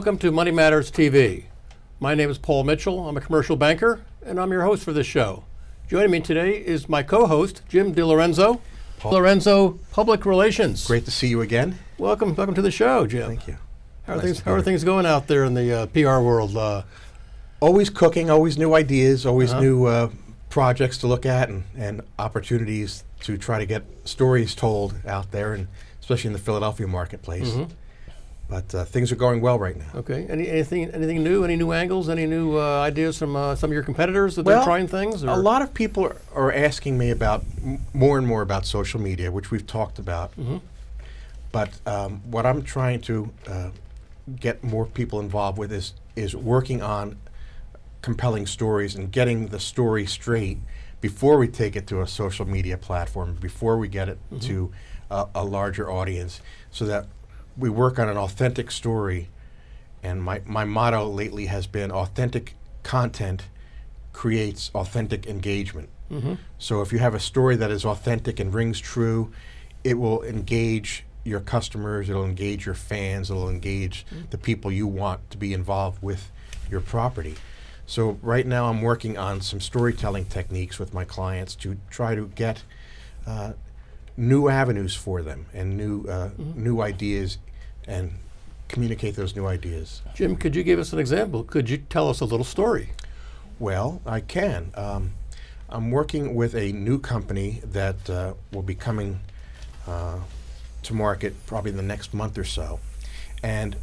Welcome to Money Matters TV. My name is Paul Mitchell. I'm a commercial banker, and I'm your host for this show. Joining me today is my co-host, Jim DeLorenzo. DeLorenzo, Public Relations. Great to see you again. Welcome to the show, Jim. Thank you. How are things going out there in the PR world? Always cooking, always new ideas, always new projects to look at, and opportunities to try to get stories told out there, and especially in the Philadelphia marketplace. But things are going well right now. Okay. Anything new? Any new angles? Any new ideas from some of your competitors that they're trying things? Or? A lot of people are asking me about more and more about social media, which we've talked about. But what I'm trying to get more people involved with is working on compelling stories and getting the story straight before we take it to a social media platform, before we get it to a larger audience, so that we work on an authentic story. And my motto lately has been authentic content creates authentic engagement. So if you have a story that is authentic and rings true, it will engage your customers, it'll engage your fans, it'll engage the people you want to be involved with your property. So right now I'm working on some storytelling techniques with my clients to try to get new avenues for them and new ideas, and communicate those new ideas. Jim, could you give us an example? Could you tell us a little story? Well, I can. I'm working with a new company that will be coming to market probably in the next month or so, and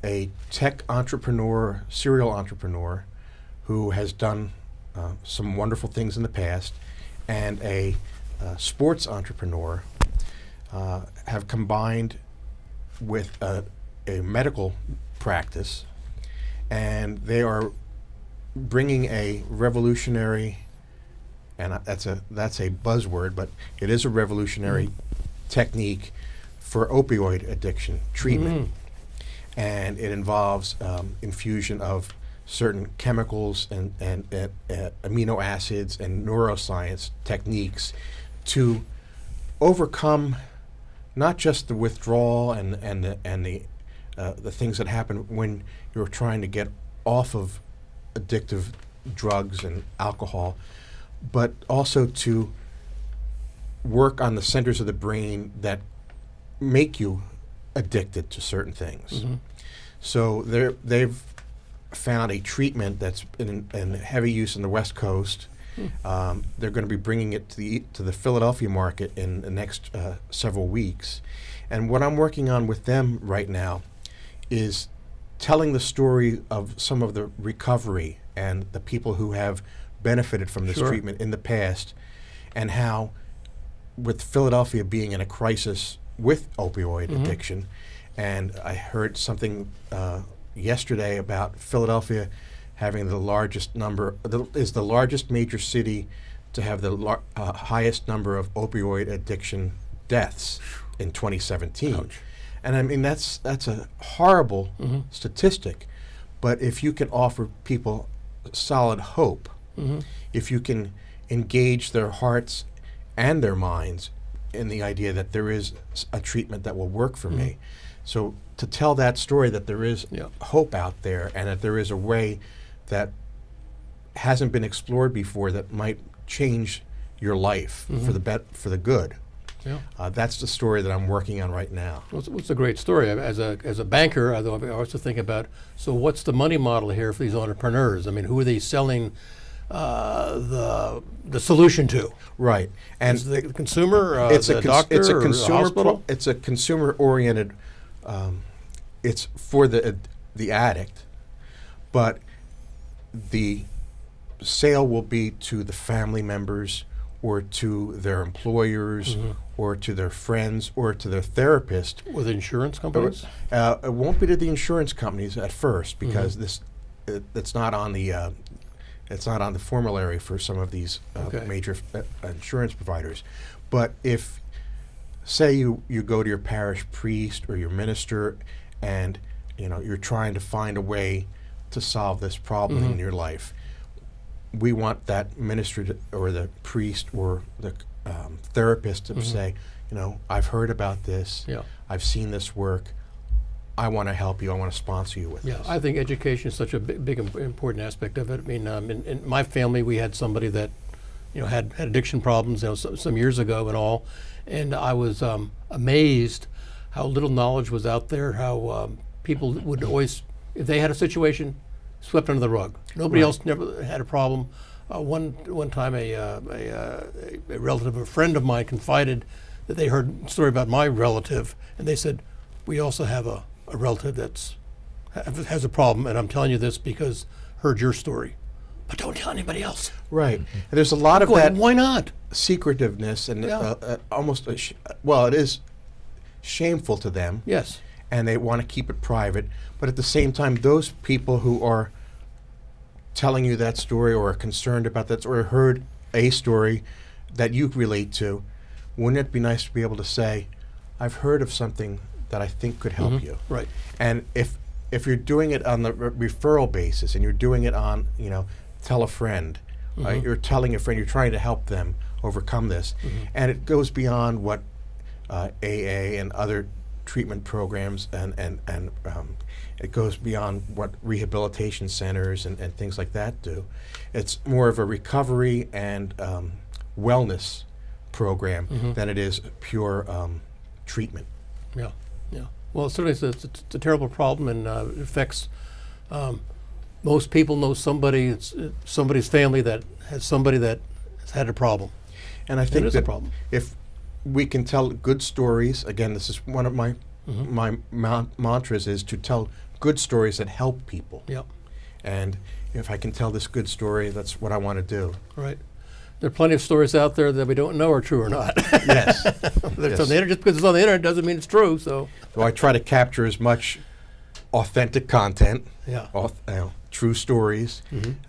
a tech entrepreneur, serial entrepreneur, who has done some wonderful things in the past, and a sports entrepreneur have combined with a medical practice, and they are bringing a revolutionary, and that's a buzzword, but it is a revolutionary technique for opioid addiction treatment. And it involves infusion of certain chemicals and amino acids and neuroscience techniques to overcome not just the withdrawal and the things that happen when you're trying to get off of addictive drugs and alcohol, but also to work on the centers of the brain that make you addicted to certain things. So they've found a treatment that's in heavy use in the West Coast. They're going to be bringing it to the Philadelphia market in the next several weeks. And what I'm working on with them right now is telling the story of some of the recovery and the people who have benefited from this treatment in the past, and how, with Philadelphia being in a crisis with opioid addiction, and I heard something yesterday about Philadelphia having the largest number, is the largest major city to have the highest number of opioid addiction deaths in 2017. Ouch. And I mean, that's a horrible statistic, but if you can offer people solid hope, if you can engage their hearts and their minds in the idea that there is a treatment that will work for me. So to tell that story, that there is hope out there, and that there is a way that hasn't been explored before that might change your life for the good. That's the story that I'm working on right now. What's a great story? As a banker, I also think about, so what's the money model here for these entrepreneurs? I mean, who are they selling the solution to? Right, and is the consumer, it's the a doctor, it's a or consumer the hospital? It's a consumer-oriented. It's for the addict, but the sale will be to the family members, or to their employers, or to their friends, or to their therapist. With insurance companies? It won't be to the insurance companies at first, because it's not on the formulary for some of these major insurance providers. But if, say, you go to your parish priest or your minister, and you're trying to find a way to solve this problem in your life, we want that minister or the priest or the therapist to say, I've heard about this, I've seen this work, I want to help you. I want to sponsor you with Yeah, this. I think education is such a big important aspect of it. I mean, in my family, we had somebody that, had addiction problems, some years ago and all, and I was amazed how little knowledge was out there. How people would always, if they had a situation, swept under the rug. Nobody else never had a problem. One time, a relative, a friend of mine, confided that they heard a story about my relative, and they said, "We also have a relative that's has a problem, and I'm telling you this because heard your story, but don't tell anybody else." Right. And there's a lot of Going, that why not? secretiveness, and Yeah. almost, it is shameful to them. Yes. And they want to keep it private. But at the same time, those people who are telling you that story or are concerned about that or heard a story that you relate to, wouldn't it be nice to be able to say, I've heard of something that I think could help you? Right. And if you're doing it on the referral basis and you're doing it on, tell a friend, you're telling a friend, you're trying to help them overcome this. And it goes beyond what AA and other treatment programs and it goes beyond what rehabilitation centers and things like that do. It's more of a recovery and wellness program than it is pure treatment. Yeah. Yeah. Well, certainly it's a terrible problem, and it affects most people know somebody. It's somebody's family that has somebody that has had a problem. And I think is a that problem. if we can tell good stories, again, this is one of my mantras is to tell good stories that help people. Yep. And if I can tell this good story, that's what I want to do. Right. There are plenty of stories out there that we don't know are true or not. Yes. It's on the internet. Just because it's on the internet doesn't mean it's true. So. So I try to capture as much authentic content, Yeah. True stories,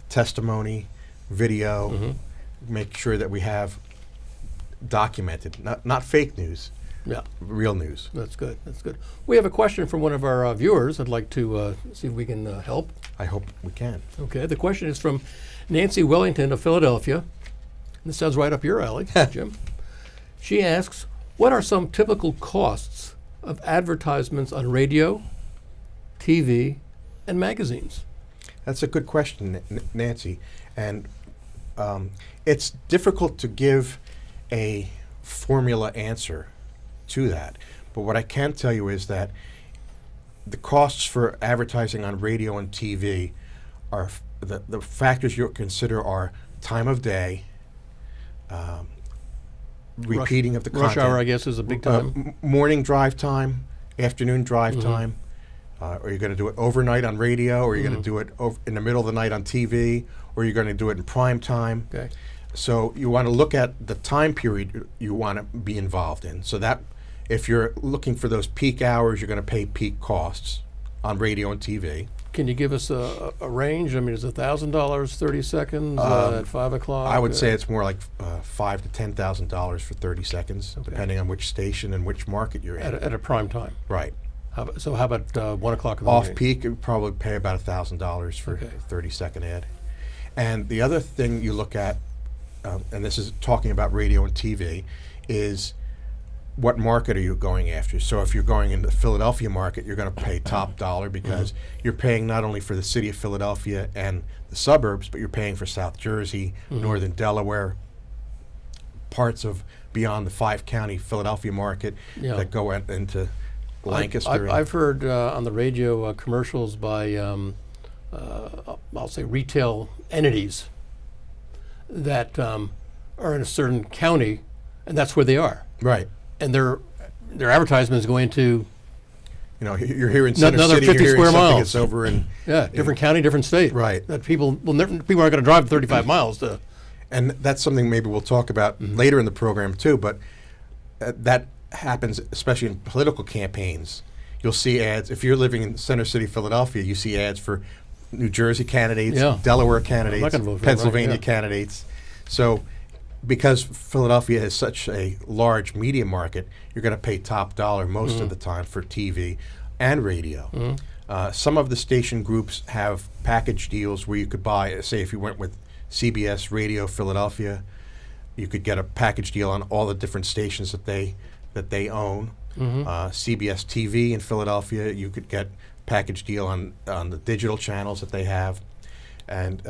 testimony, video, make sure that we have documented, not fake news, Yeah. real news. That's good. That's good. We have a question from one of our viewers. I'd like to see if we can help. I hope we can. Okay. The question is from Nancy Wellington of Philadelphia. This sounds right up your alley, Jim. She asks, what are some typical costs of advertisements on radio, TV, and magazines? That's a good question, Nancy. And it's difficult to give a formula answer to that. But what I can tell you is that the costs for advertising on radio and TV are the factors you'll consider are time of day, repeating of the Rush content. hour, I guess, is a big time. Morning drive time, afternoon drive time. Are you going to do it overnight on radio, or are you going to do it in the middle of the night on TV, or are you going to do it in prime time? Okay. So you want to look at the time period you want to be involved in. So that if you're looking for those peak hours, you're going to pay peak costs on radio and TV. Can you give us a range? I mean, is $1,000, 30 seconds at 5 o'clock? I would say it's more like $5,000 to $10,000 for 30 seconds, depending on which station and which market you're in. at a prime time. Right. So how about 1 o'clock in the morning? Off peak, you would probably pay about $1,000 for a 30-second ad. And the other thing you look at, and this is talking about radio and TV, is what market are you going after? So if you're going into the Philadelphia market, you're going to pay top dollar because you're paying not only for the city of Philadelphia and the suburbs, but you're paying for South Jersey, northern Delaware, parts of beyond the 5-county Philadelphia market that go into Lancaster. I've heard on the radio commercials by, I'll say, retail entities that are in a certain county, and that's where they are. Right. And their advertisement is going to you're here in Center another City, 50 you're square hearing something miles. that's over in different county, different state. Right. That people aren't going to drive 35 miles to. And that's something maybe we'll talk about later in the program too. But that happens especially in political campaigns. You'll see ads if you're living in Center City, Philadelphia. You see ads for New Jersey candidates, Delaware candidates, I'm not gonna vote for Pennsylvania them, right? candidates. So, because Philadelphia has such a large media market, you're going to pay top dollar most of the time for TV and radio. Some of the station groups have package deals where you could buy, say, if you went with CBS Radio Philadelphia, you could get a package deal on all the different stations that they own. CBS TV in Philadelphia, you could get package deal on the digital channels that they have. And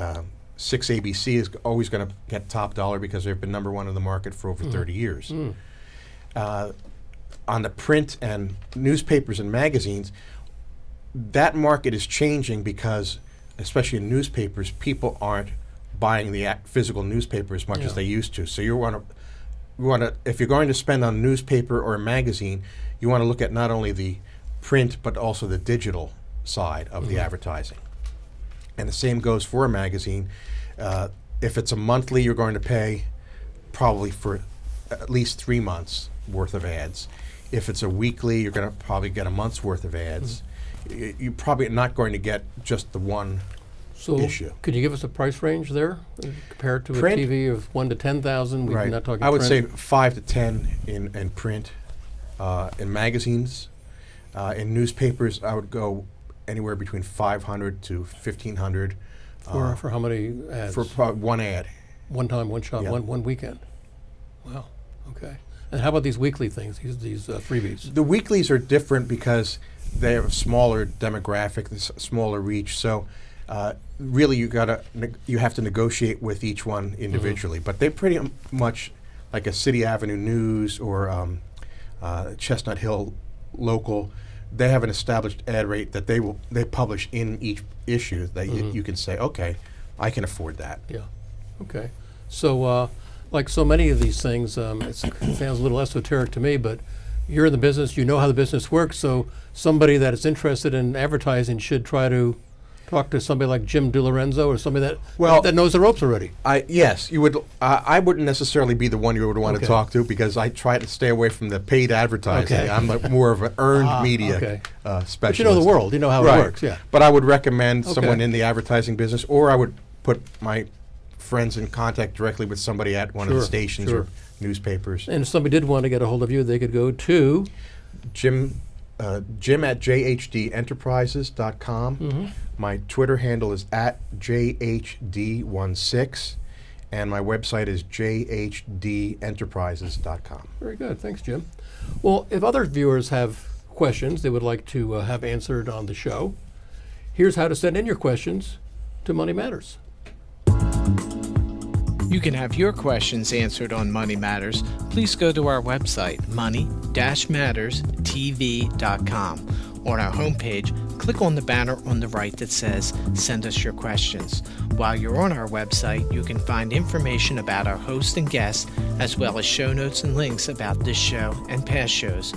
6 ABC is always going to get top dollar because they've been number one in the market for over 30 years. On the print and newspapers and magazines, that market is changing because, especially in newspapers, people aren't buying the physical newspaper as much as they used to. So you want to, if you're going to spend on a newspaper or a magazine, you want to look at not only the print but also the digital side of the advertising. And the same goes for a magazine. If it's a monthly, you're going to pay probably for at least 3 months worth of ads. If it's a weekly, you're going to probably get a month's worth of ads. You're probably not going to get just the one issue. Could you give us a price range there compared to Print, a TV of 1 to 10,000? We're not talking I would print. say 5 to 10 in print. In magazines, in newspapers, I would go anywhere between 500 to 1,500. For how many ads? For probably one ad. One time, one shot, Yeah. one weekend. Wow. Okay. And how about these weekly things? These freebies. The weeklies are different because they have a smaller demographic, smaller reach. So really, you have to negotiate with each one individually. But they're pretty much like a City Avenue News or Chestnut Hill Local. They have an established ad rate that they publish in each issue that you can say, okay, I can afford that. Yeah. Okay. So, like so many of these things, it sounds a little esoteric to me, but you're in the business, you know how the business works, so somebody that is interested in advertising should try to talk to somebody like Jim DeLorenzo or somebody that knows the ropes already. Yes, you would. I wouldn't necessarily be the one you would want to talk to because I try to stay away from the paid advertising. Okay. I'm more of an earned media specialist. But you know the world, you know how it works, yeah. But I would recommend someone in the advertising business, or I would put my friends in contact directly with somebody at one of the stations or newspapers. And if somebody did want to get a hold of you, they could go to Jim at jhdenterprises.com. My Twitter handle is at jhd16, and my website is jhdenterprises.com. Very good. Thanks, Jim. Well, if other viewers have questions they would like to have answered on the show, here's how to send in your questions to Money Matters. You can have your questions answered on Money Matters. Please go to our website, money-matterstv.com. On our homepage, click on the banner on the right that says, Send us your questions. While you're on our website, you can find information about our host and guests, as well as show notes and links about this show and past shows.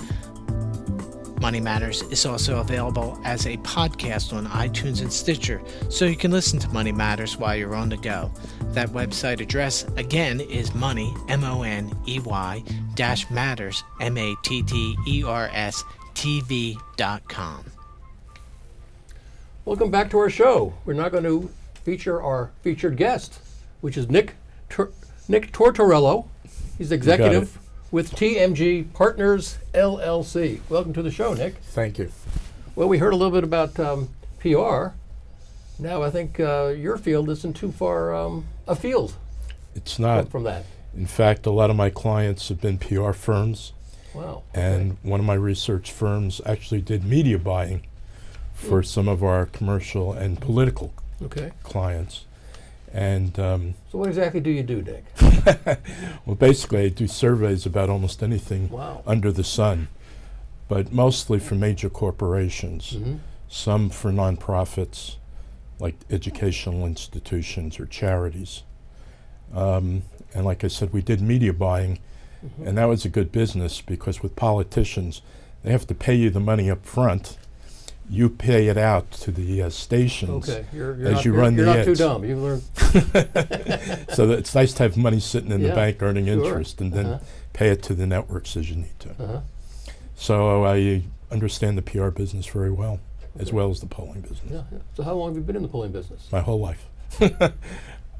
Money Matters is also available as a podcast on iTunes and Stitcher, so you can listen to Money Matters while you're on the go. That website address, again, is money, M-O-N-E-Y, -matters, M-A-T-T-E-R-S, TV.com. Welcome back to our show. We're now going to feature our featured guest, which is Nick Tortorello. He's executive with TMG Partners, LLC. Welcome to the show, Nick. Thank you. Well, we heard a little bit about PR. Now I think your field isn't too far afield. It's not. From that. In fact, a lot of my clients have been PR firms. Wow. And one of my research firms actually did media buying for some of our commercial and political clients. And so what exactly do you do, Nick? well, basically, I do surveys about almost anything under the sun, but mostly for major corporations, some for nonprofits, like educational institutions or charities. And like I said, we did media buying, and that was a good business because with politicians, they have to pay you the money up front. You pay it out to the stations as you run the ads. You're not too dumb. You've learned. So it's nice to have money sitting in the bank earning interest and then pay it to the networks as you need to. So I understand the PR business very well, as well as the polling business. Yeah. So how long have you been in the polling business? My whole life.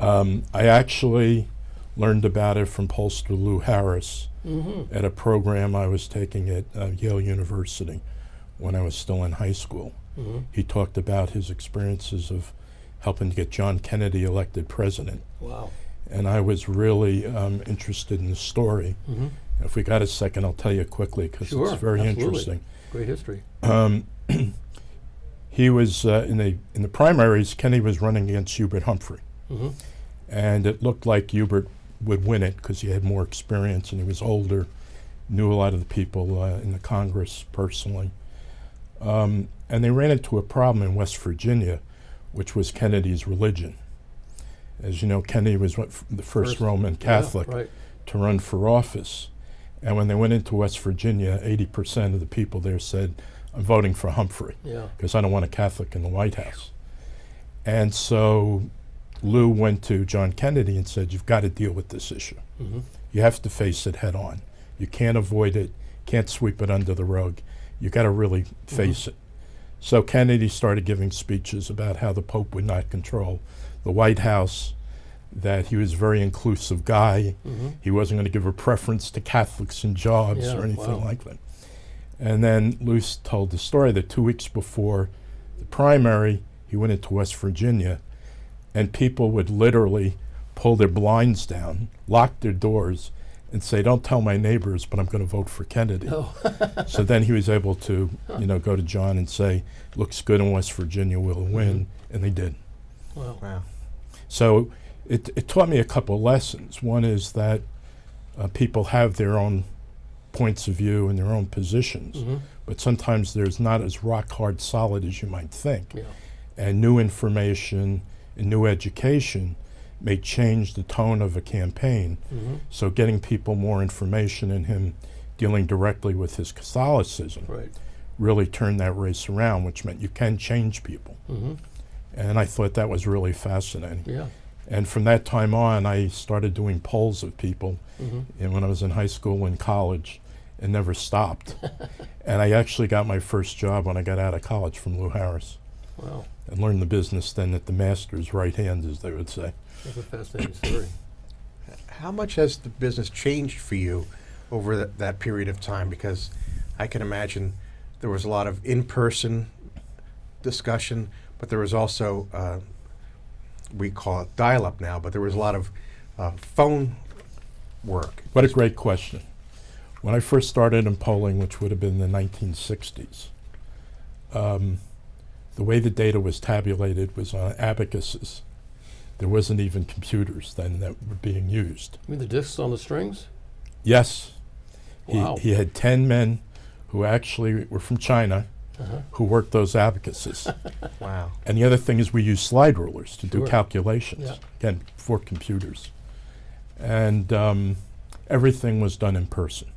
I actually learned about it from pollster Lou Harris at a program I was taking at Yale University when I was still in high school. He talked about his experiences of helping to get John Kennedy elected president. Wow. And I was really interested in the story If we got a second, I'll tell you quickly because Sure, it's very absolutely. interesting. Great history. He was in the primaries. Kennedy was running against Hubert Humphrey, Mm-hmm. and it looked like Hubert would win it because he had more experience and he was older, knew a lot of the people in the Congress personally. And they ran into a problem in West Virginia, which was Kennedy's religion. As you know, Kennedy was the first Roman Catholic to run for office. And when they went into West Virginia, 80% of the people there said, I'm voting for Humphrey because I don't want a Catholic in the White House. And so Lou went to John Kennedy and said, you've got to deal with this issue. Mm-hmm. You have to face it head on. You can't avoid it, can't sweep it under the rug. You got to really face it. So Kennedy started giving speeches about how the Pope would not control the White House, that he was a very inclusive guy. Mm-hmm. He wasn't going to give a preference to Catholics in jobs or anything like that. And then Lou told the story that 2 weeks before the primary, he went into West Virginia, and people would literally pull their blinds down, lock their doors, and say, don't tell my neighbors, but I'm going to vote for Kennedy. Oh. So then he was able to, go to John and say, looks good in West Virginia, we'll win, and they did. Wow. So it taught me a couple of lessons. One is that people have their own points of view and their own positions, but sometimes there's not as rock hard solid as you might think. Yeah. And new information and new education may change the tone of a campaign. So getting people more information and him dealing directly with his Catholicism really turned that race around, which meant you can change people. And I thought that was really fascinating. Yeah. And from that time on, I started doing polls of people and when I was in high school and college, and never stopped. And I actually got my first job when I got out of college from Lou Harris. Wow. And learned the business then at the master's right hand, as they would say. That's a fascinating story. How much has the business changed for you over that period of time? Because I can imagine there was a lot of in-person discussion, but there was also, we call it dial-up now, but there was a lot of phone work. What a great question. When I first started in polling, which would have been the 1960s, the way the data was tabulated was on abacuses. There wasn't even computers then that were being used. You mean the discs on the strings? Yes. Wow. He had 10 men who actually were from China who worked those abacuses. Wow. And the other thing is we used slide rulers to do calculations, Yeah. again, for computers. And everything was done in person.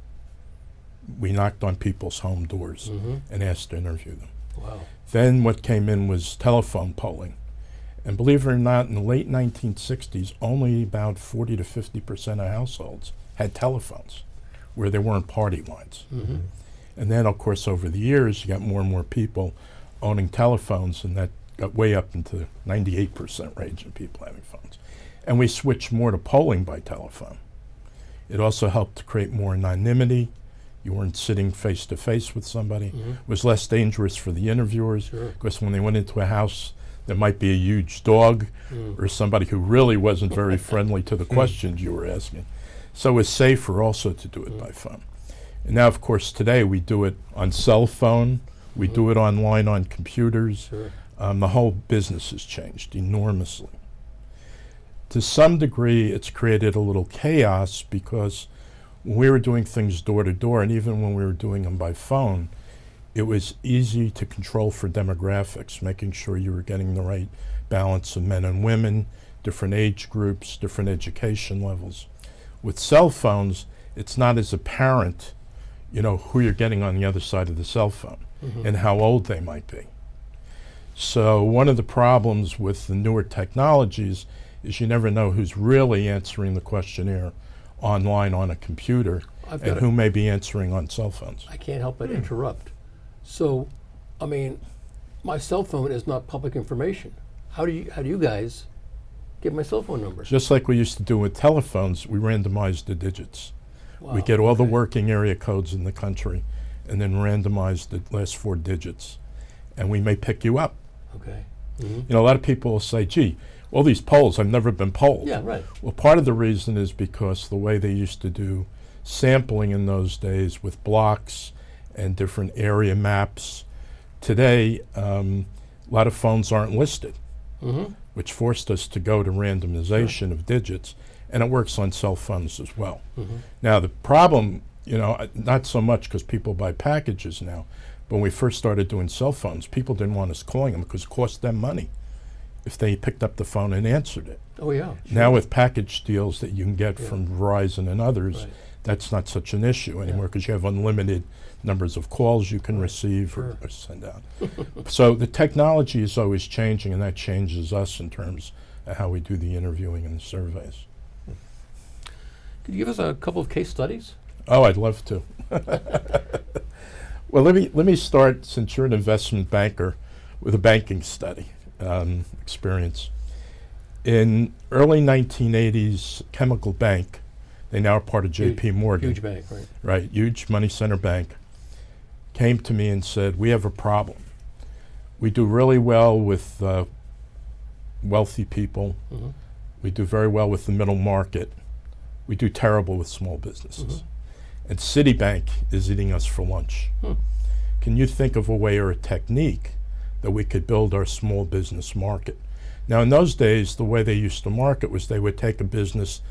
We knocked on people's home doors and asked to interview them. Wow. Then what came in was telephone polling. And believe it or not, in the late 1960s, only about 40 to 50% of households had telephones where there weren't party lines. And then, of course, over the years, you got more and more people owning telephones, and that got way up into the 98% range of people having phones. And we switched more to polling by telephone. It also helped to create more anonymity. You weren't sitting face to face with somebody. It was less dangerous for the interviewers, because when they went into a house, there might be a huge dog or somebody who really wasn't very friendly to the questions you were asking. So it was safer also to do it by phone. And now, of course, today we do it on cell phone. We do it online on computers. The whole business has changed enormously. To some degree, it's created a little chaos because when we were doing things door to door, and even when we were doing them by phone, it was easy to control for demographics, making sure you were getting the right balance of men and women, different age groups, different education levels. With cell phones, it's not as apparent, who you're getting on the other side of the cell phone and how old they might be. So one of the problems with the newer technologies is you never know who's really answering the questionnaire online on a computer and who may be answering on cell phones. I can't help but interrupt. So, I mean, my cell phone is not public information. How do you guys get my cell phone number? Just like we used to do with telephones, we randomized the digits. Wow, We get all the working area codes in the country and then randomize the last 4 digits. And we may pick you up. Okay. A lot of people will say, gee, all these polls, I've never been polled. Yeah, right. Well, part of the reason is because the way they used to do sampling in those days with blocks and different area maps. Today, a lot of phones aren't listed, which forced us to go to randomization of digits, and it works on cell phones as well. Now, the problem, not so much because people buy packages now, but when we first started doing cell phones, people didn't want us calling them because it cost them money if they picked up the phone and answered it. Oh, yeah. Sure. Now with package deals that you can get from Verizon and others, Right. that's not such an issue anymore because you have unlimited numbers of calls you can receive or send out. So the technology is always changing, and that changes us in terms of how we do the interviewing and the surveys. Could you give us a couple of case studies? Oh, I'd love to. Well, let me start, since you're an investment banker, with a banking study experience. In early 1980s, Chemical Bank, they now are part of J.P. Morgan. Huge bank, right? Right, huge money center bank, came to me and said, we have a problem. We do really well with wealthy people. We do very well with the middle market. We do terrible with small businesses. And Citibank is eating us for lunch. Can you think of a way or a technique that we could build our small business market? Now, in those days, the way they used to market was they would take a business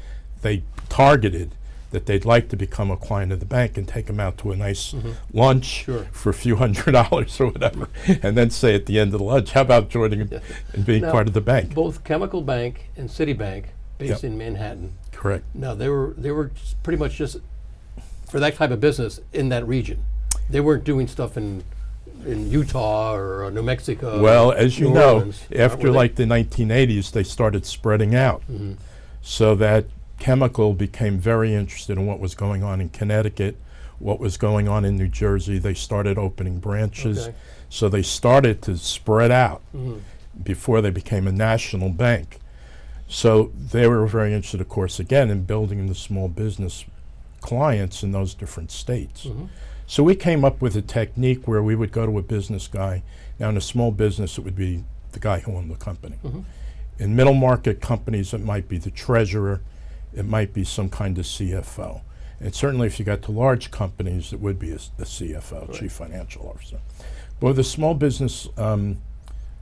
they targeted that they'd like to become a client of the bank and take them out to a nice lunch for a few $100s or whatever, and then say at the end of the lunch, how about joining and being Now, part of the bank? Both Chemical Bank and Citibank, based in Manhattan. Correct. Now, they were pretty much just for that type of business in that region. They weren't doing stuff in Utah or New Mexico. Well, as you New know, Orleans, after were they? like the 1980s, they started spreading out. So that Chemical became very interested in what was going on in Connecticut, what was going on in New Jersey. They started opening branches. Okay. So they started to spread out before they became a national bank. So they were very interested, of course, again, in building the small business clients in those different states. So we came up with a technique where we would go to a business guy. Now, in a small business, it would be the guy who owned the company. In middle market companies, it might be the treasurer. It might be some kind of CFO. And certainly if you got to large companies, it would be a CFO, Chief Financial Officer. But with a small business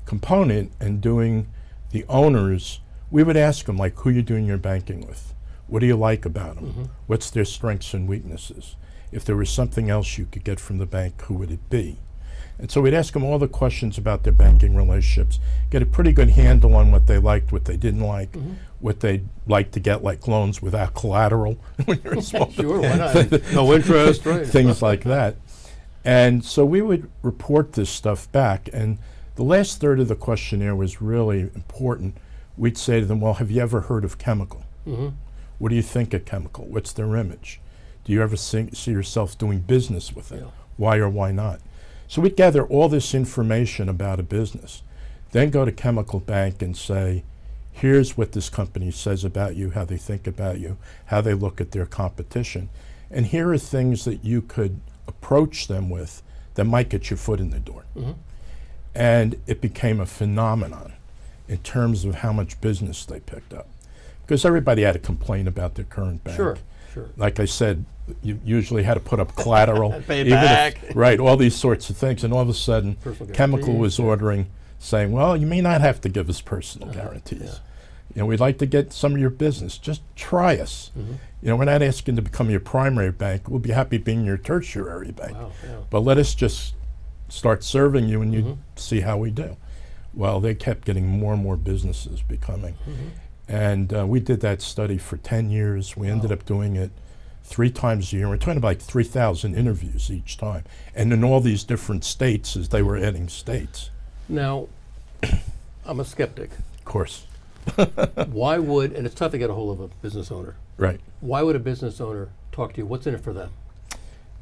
component and doing the owners, we would ask them, like, who you're doing your banking with. What do you like about them? What's their strengths and weaknesses? If there was something else you could get from the bank, who would it be? And so we'd ask them all the questions about their banking relationships, get a pretty good handle on what they liked, what they didn't like, what they'd like to get, like loans without collateral when you're a small Sure, why not? No interest, right? things like that. And so we would report this stuff back, and the last third of the questionnaire was really important. We'd say to them, well, have you ever heard of Chemical? What do you think of Chemical? What's their image? Do you ever see yourself doing business with it? Why or why not? So we'd gather all this information about a business, then go to Chemical Bank and say, here's what this company says about you, how they think about you, how they look at their competition, and here are things that you could approach them with that might get your foot in the door. And it became a phenomenon in terms of how much business they picked up. Because everybody had to complain about their current bank. Sure. Like I said, you usually had to put up collateral. Pay it back. Right, all these sorts of things. And all of a sudden, Personal Chemical guarantees, was ordering, saying, well, you may not have to give us personal guarantees. You know, we'd like to get some of your business. Just try us. You know, we're not asking to become your primary bank. We'll be happy being your tertiary bank. But let us just start serving you and you see how we do. Well, they kept getting more and more businesses becoming. And we did that study for 10 years. We ended up doing it 3 times a year. We're talking about like 3,000 interviews each time. And in all these different states as they were adding states. Now, I'm a skeptic. Of course. Why would, and it's tough to get a hold of a business owner. Right. Why would a business owner talk to you? What's in it for them?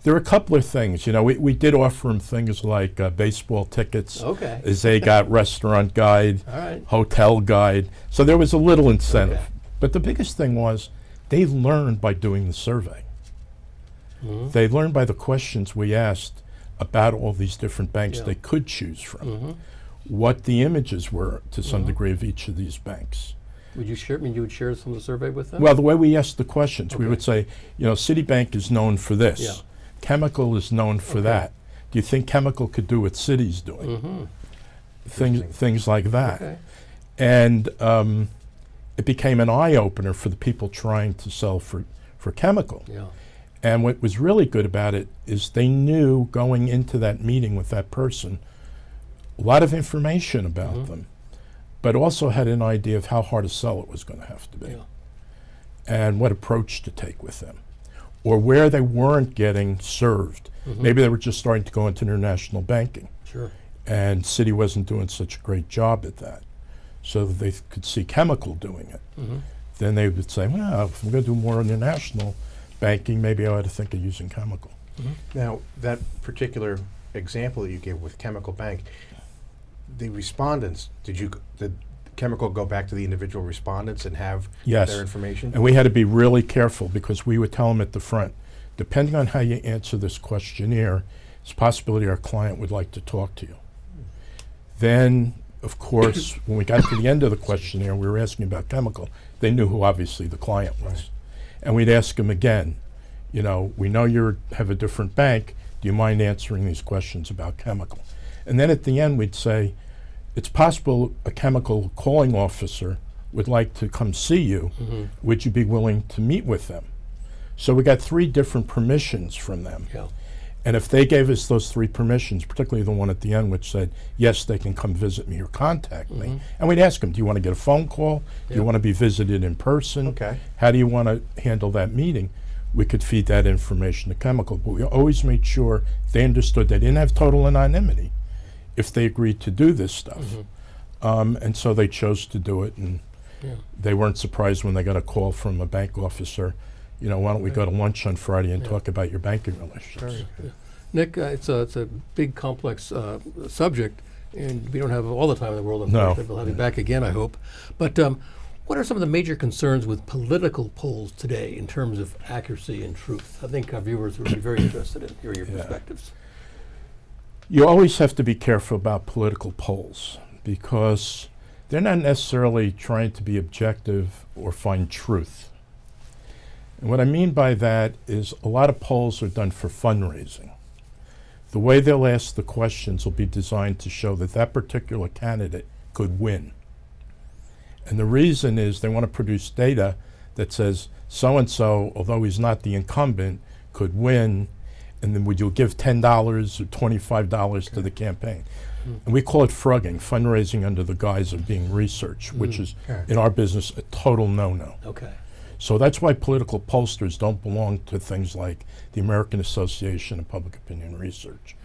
There are a couple of things. You know, we did offer them things like baseball tickets. Okay. As they got restaurant guide, All right. hotel guide. So there was a little incentive. Okay. But the biggest thing was they learned by doing the survey. They learned by the questions we asked about all these different banks they could choose from. What the images were to some degree of each of these banks. Would you share? I mean, you would share some of the survey with them? Well, the way we asked the questions, we Okay. would say, Citibank is known for this. Yeah. Chemical is known for Okay. that. Do you think Chemical could do what Citi's doing? Mm-hmm. Things like that. Okay. And it became an eye-opener for the people trying to sell for Chemical. Yeah. And what was really good about it is they knew going into that meeting with that person a lot of information about Mhm. them, but also had an idea of how hard a sell it was going to have to be Yeah. and what approach to take with them, or where they weren't getting served. Mhm. Maybe they were just starting to go into international banking, Sure. and Citi wasn't doing such a great job at that, so that they could see Chemical doing it. Mm-hmm. Then they would say, well, if I'm going to do more international banking, maybe I ought to think of using Chemical. Now, that particular example that you gave with Chemical Bank, the respondents, did Chemical go back to the individual respondents and have Yes. their information? And we had to be really careful because we would tell them at the front, depending on how you answer this questionnaire, it's a possibility our client would like to talk to you. Then, of course, when we got to the end of the questionnaire, we were asking about Chemical. They knew who obviously the client was. Right. And we'd ask them again, we know you have a different bank. Do you mind answering these questions about Chemical? And then at the end, we'd say, it's possible a Chemical calling officer would like to come see you. Mm-hmm. Would you be willing to meet with them? So we got 3 different permissions from them. Yeah. And if they gave us those 3 permissions, particularly the one at the end which said, yes, they can come visit me or contact me. Mhm. And we'd ask them, do you want to get a phone call? Do you Yeah. want to be visited in person? Okay. How do you want to handle that meeting? We could feed that information to Chemical. But we always made sure they understood they didn't have total anonymity if they agreed to do this stuff. Mhm. And so they chose to do it, and Yeah. they weren't surprised when they got a call from a bank officer, why don't we go to lunch on Friday and Yeah. talk about your banking relationships? Sure. Nick, it's a big, complex subject, and we don't have all the time in the world. No. Unfortunately. We'll have you back again, I hope. But what are some of the major concerns with political polls today in terms of accuracy and truth? I think our viewers would be very interested in hearing your Yeah. perspectives. You always have to be careful about political polls because they're not necessarily trying to be objective or find truth. And what I mean by that is a lot of polls are done for fundraising. The way they'll ask the questions will be designed to show that that particular candidate could win. And the reason is they want to produce data that says so-and-so, although he's not the incumbent, could win, and then would you give $10 or $25 to the campaign? And we call it frugging, fundraising under the guise of being research, which is, Okay. in our business, a total no-no. Okay. So that's why political pollsters don't belong to things like the American Association of Public Opinion Research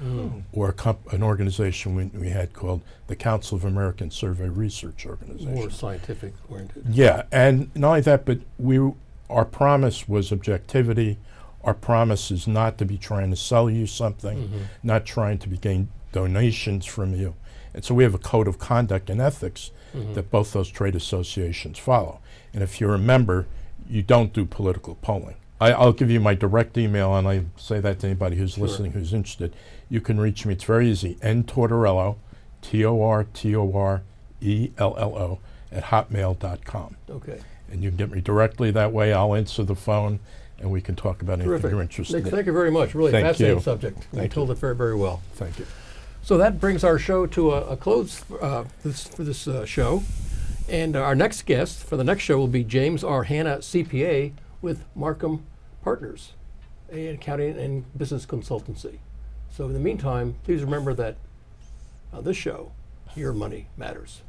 or an organization we had called the Council of American Survey Research Organization. More scientific oriented. Yeah, and not only that, but our promise was objectivity. Our promise is not to be trying to sell you something, not trying to gain donations from you. And so we have a code of conduct and ethics that both those trade associations follow. And if you're a member, you don't do political polling. I'll give you my direct email, and I say that to anybody who's Sure. listening who's interested. You can reach me. It's very easy. Tortorello, Tortorello, @hotmail.com. Okay. And you can get me directly that way. I'll answer the phone, and we can talk about anything Terrific. you're interested Nick, in. thank you very much. Really Thank fascinating you. subject. You Thank told you. it very, very well. Thank you. So that brings our show to a close for this show. And our next guest for the next show will be James R. Hanna, CPA with Markham Partners, an accounting and business consultancy. So in the meantime, please remember that on this show, your money matters.